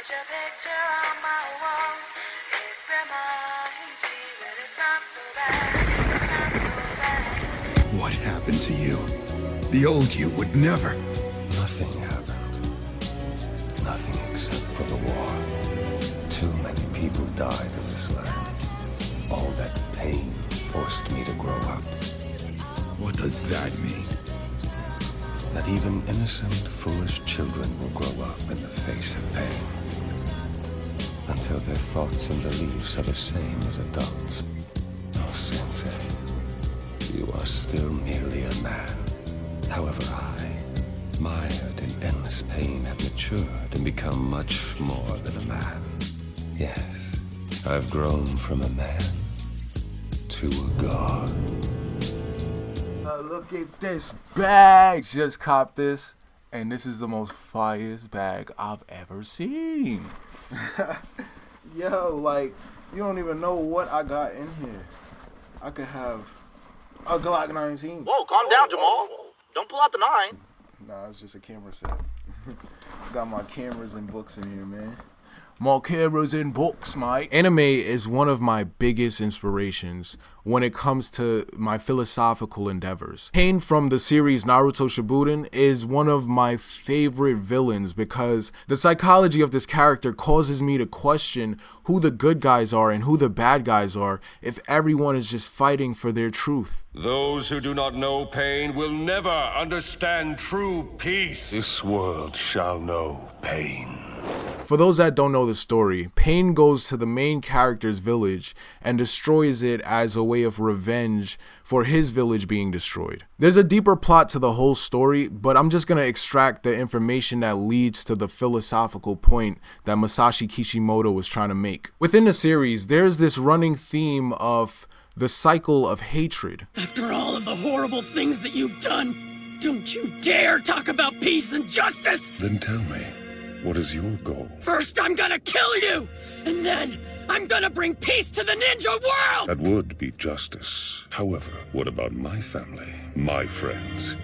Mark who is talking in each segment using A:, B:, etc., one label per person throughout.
A: your picture on my wall. It reminds me that it's not so bad. It's not so bad.
B: What happened to you? The old you would never.
C: Nothing happened. Nothing except for the war. Too many people died in this land. All that pain forced me to grow up.
B: What does that mean?
C: That even innocent, foolish children will grow up in the face of pain. Until their thoughts and beliefs are the same as adults. Oh, Sensei, you are still merely a man. However, I, mired in endless pain, have matured and become much more than a man. Yes, I've grown from a man to a god.
D: Look at this bag. Just copped this, and this is the most fireest bag I've ever seen. Yo, like, you don't even know what I got in here. I could have a Glock 19.
E: Whoa, calm down, Jamal. Don't pull out the 9.
D: Nah, it's just a camera set. Got my cameras and books in here, man. More cameras and books, Mike. Anime is one of my biggest inspirations when it comes to my philosophical endeavors. Pain from the series Naruto Shippuden is one of my favorite villains because the psychology of this character causes me to question who the good guys are and who the bad guys are if everyone is just fighting for their truth.
F: Those who do not know pain will never understand true peace.
C: This world shall know pain.
D: For those that don't know the story, Pain goes to the main character's village and destroys it as a way of revenge for his village being destroyed. There's a deeper plot to the whole story, but I'm just going to extract the information that leads to the philosophical point that Masashi Kishimoto was trying to make. Within the series, there's this running theme of the cycle of hatred.
G: After all of the horrible things that you've done, don't you dare talk about peace and justice!
C: Then tell me, what is your goal?
G: First, I'm gonna kill you! And then, I'm gonna bring peace to the ninja world!
C: That would be justice. However, what about my family, my friends,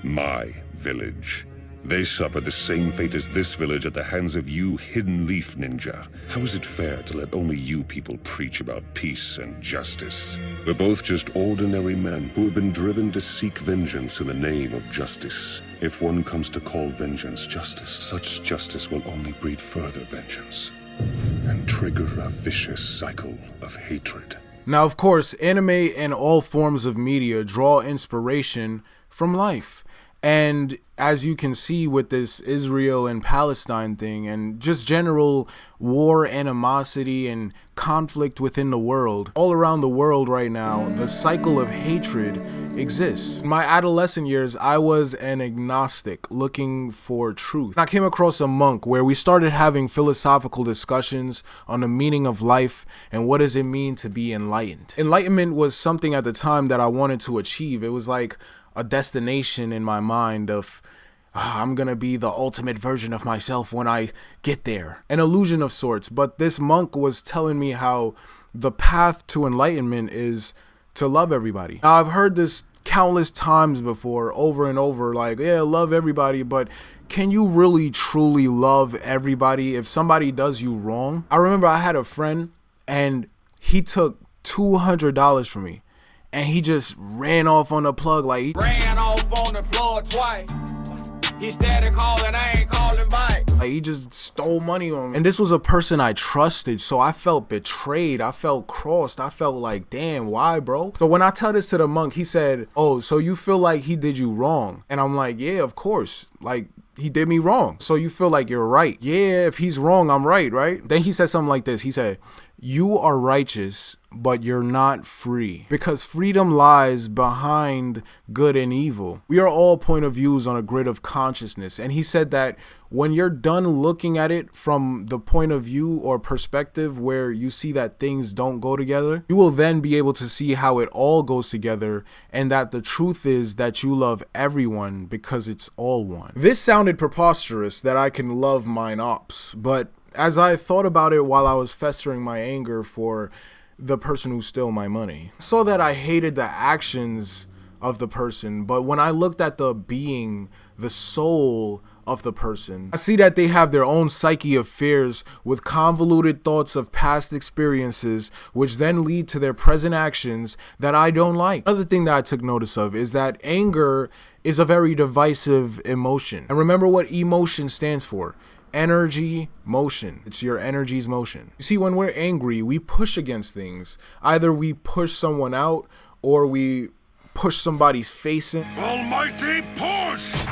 C: my village? They suffered the same fate as this village at the hands of you hidden leaf ninja. How is it fair to let only you people preach about peace and justice? We're both just ordinary men who have been driven to seek vengeance in the name of justice. If one comes to call vengeance justice, such justice will only breed further vengeance and trigger a vicious cycle of hatred.
D: Now, of course, anime and all forms of media draw inspiration from life. And as you can see with this Israel and Palestine thing and just general war animosity and conflict within the world, all around the world right now, the cycle of hatred exists. In my adolescent years, I was an agnostic looking for truth. I came across a monk where we started having philosophical discussions on the meaning of life and what does it mean to be enlightened. Enlightenment was something at the time that I wanted to achieve. It was like a destination in my mind of I'm gonna be the ultimate version of myself when I get there. An illusion of sorts, but this monk was telling me how the path to enlightenment is to love everybody. Now, I've heard this countless times before, over and over, like, yeah, love everybody, but can you really truly love everybody if somebody does you wrong? I remember I had a friend and he took $200 from me. And he just ran off on the plug like he
E: Ran off on the plug twice. He started calling, I ain't calling back.
D: Like he just stole money on me. And this was a person I trusted, so I felt betrayed. I felt crossed. I felt like, damn, why, bro? So when I tell this to the monk, he said, oh, so you feel like he did you wrong? And I'm like, yeah, of course. Like, he did me wrong. So you feel like you're right. Yeah, if he's wrong, I'm right, right? Then he said something like this. He said, you are righteous, but you're not free, because freedom lies behind good and evil. We are all point of views on a grid of consciousness. And he said that when you're done looking at it from the point of view or perspective where you see that things don't go together, you will then be able to see how it all goes together, and that the truth is that you love everyone because it's all one. This sounded preposterous that I can love mine ops, but as I thought about it while I was festering my anger for the person who stole my money, I saw that I hated the actions of the person, but when I looked at the being, the soul of the person. I see that they have their own psyche of fears with convoluted thoughts of past experiences, which then lead to their present actions that I don't like. Another thing that I took notice of is that anger is a very divisive emotion. And remember what emotion stands for. Energy, motion. It's your energy's motion. You see, when we're angry, we push against things. Either we push someone out or we push somebody's face in.
C: Almighty push!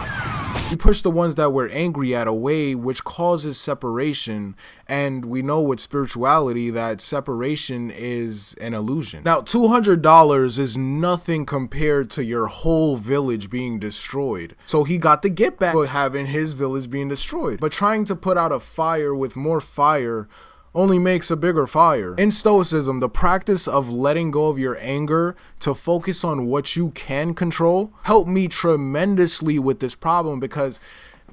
D: We push the ones that we're angry at away, which causes separation. And we know with spirituality that separation is an illusion. Now, $200 is nothing compared to your whole village being destroyed. So he got the get back for having his village being destroyed. But trying to put out a fire with more fire only makes a bigger fire. In Stoicism, the practice of letting go of your anger to focus on what you can control helped me tremendously with this problem, because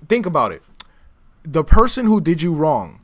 D: think about it. The person who did you wrong,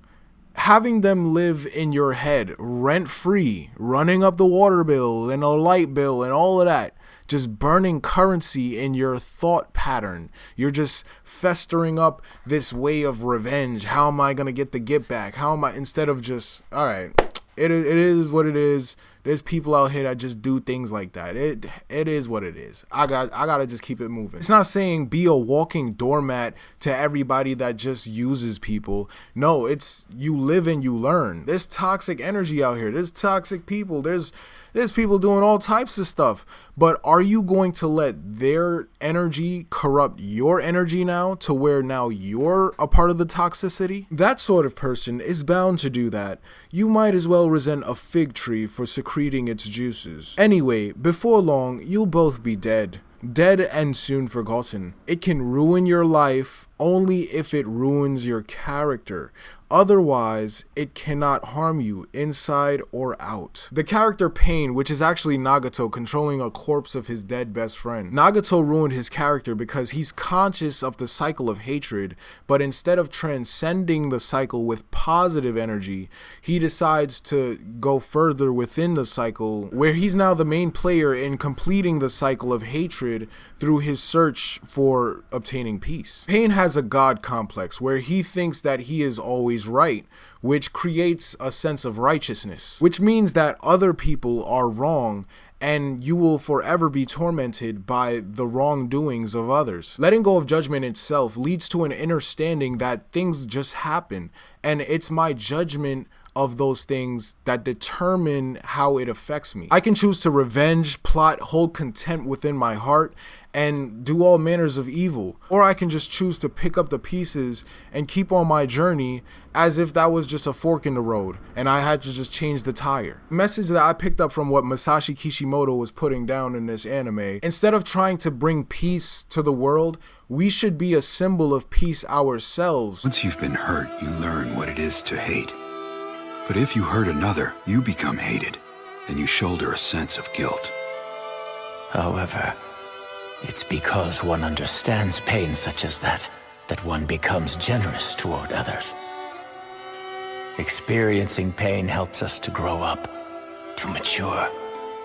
D: having them live in your head rent-free, running up the water bill and a light bill and all of that, just burning currency in your thought pattern. You're just festering up this way of revenge. How am I going to get the get back? How am I, instead of just, all right, it is what it is. There's people out here that just do things like that. It is what it is. I gotta just keep it moving. It's not saying be a walking doormat to everybody that just uses people. No, it's you live and you learn. There's toxic energy out here. There's toxic people. There's people doing all types of stuff. But are you going to let their energy corrupt your energy now to where now you're a part of the toxicity? That sort of person is bound to do that. You might as well resent a fig tree for secreting its juices. Anyway, before long, you'll both be dead. Dead and soon forgotten. It can ruin your life only if it ruins your character. Otherwise, it cannot harm you inside or out. The character Pain, which is actually Nagato controlling a corpse of his dead best friend. Nagato ruined his character because he's conscious of the cycle of hatred, but instead of transcending the cycle with positive energy, he decides to go further within the cycle, where he's now the main player in completing the cycle of hatred through his search for obtaining peace. Pain has a god complex where he thinks that he is always right, which creates a sense of righteousness, which means that other people are wrong and you will forever be tormented by the wrongdoings of others. Letting go of judgment itself leads to an understanding that things just happen, and it's my judgment of those things that determine how it affects me. I can choose to revenge, plot, hold contempt within my heart, and do all manners of evil. Or I can just choose to pick up the pieces and keep on my journey as if that was just a fork in the road and I had to just change the tire. Message that I picked up from what Masashi Kishimoto was putting down in this anime: instead of trying to bring peace to the world, we should be a symbol of peace ourselves.
B: Once you've been hurt, you learn what it is to hate. But if you hurt another, you become hated, and you shoulder a sense of guilt.
H: However, it's because one understands pain such as that one becomes generous toward others. Experiencing pain helps us to grow up, to mature.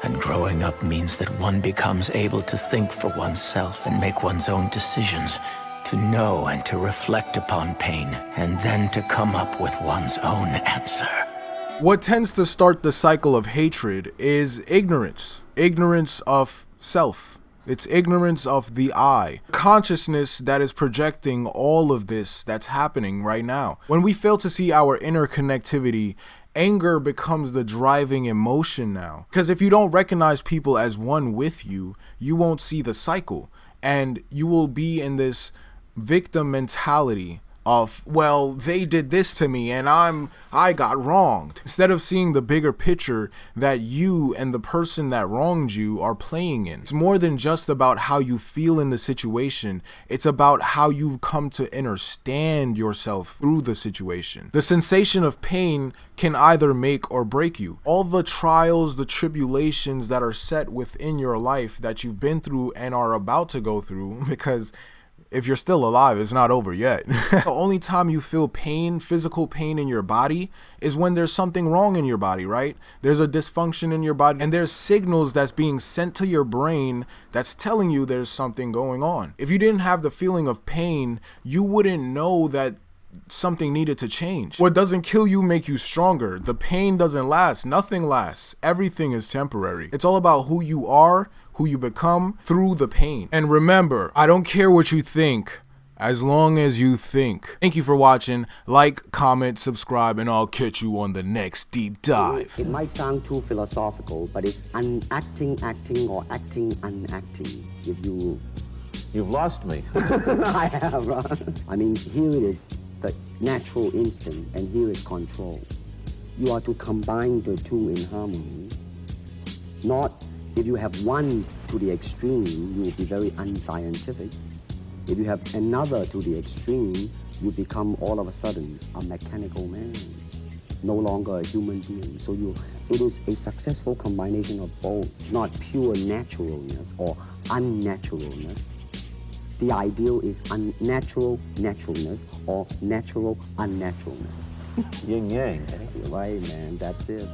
H: And growing up means that one becomes able to think for oneself and make one's own decisions, to know and to reflect upon pain, and then to come up with one's own answer.
D: What tends to start the cycle of hatred is ignorance. Ignorance of self. It's ignorance of the I. Consciousness that is projecting all of this that's happening right now. When we fail to see our interconnectivity, anger becomes the driving emotion now. Because if you don't recognize people as one with you, you won't see the cycle. And you will be in this victim mentality of, well, they did this to me and I got wronged, instead of seeing the bigger picture that you and the person that wronged you are playing in. It's more than just about how you feel in the situation. It's about how you come to understand yourself through the situation. The sensation of pain can either make or break you. All the trials, the tribulations that are set within your life that you've been through and are about to go through, because if you're still alive, it's not over yet. The only time you feel pain, physical pain in your body, is when there's something wrong in your body, right? There's a dysfunction in your body, and there's signals that's being sent to your brain that's telling you there's something going on. If you didn't have the feeling of pain, you wouldn't know that something needed to change. What doesn't kill you make you stronger. The pain doesn't last. Nothing lasts. Everything is temporary. It's all about who you are, who you become through the pain. And remember, I don't care what you think, as long as you think. Thank you for watching. Like, comment, subscribe, and I'll catch you on the next deep dive.
I: It might sound too philosophical, but it's unacting acting or acting unacting. If
J: You've lost me.
I: I have. I mean, here it is, the natural instinct, and here is control. You are to combine the two in harmony. Not if you have one to the extreme, you will be very unscientific. If you have another to the extreme, you become all of a sudden a mechanical man, no longer a human being. So it is a successful combination of both, not pure naturalness or unnaturalness. The ideal is unnatural naturalness or natural unnaturalness.
J: Yin yang, eh?
I: Right, man, that's it.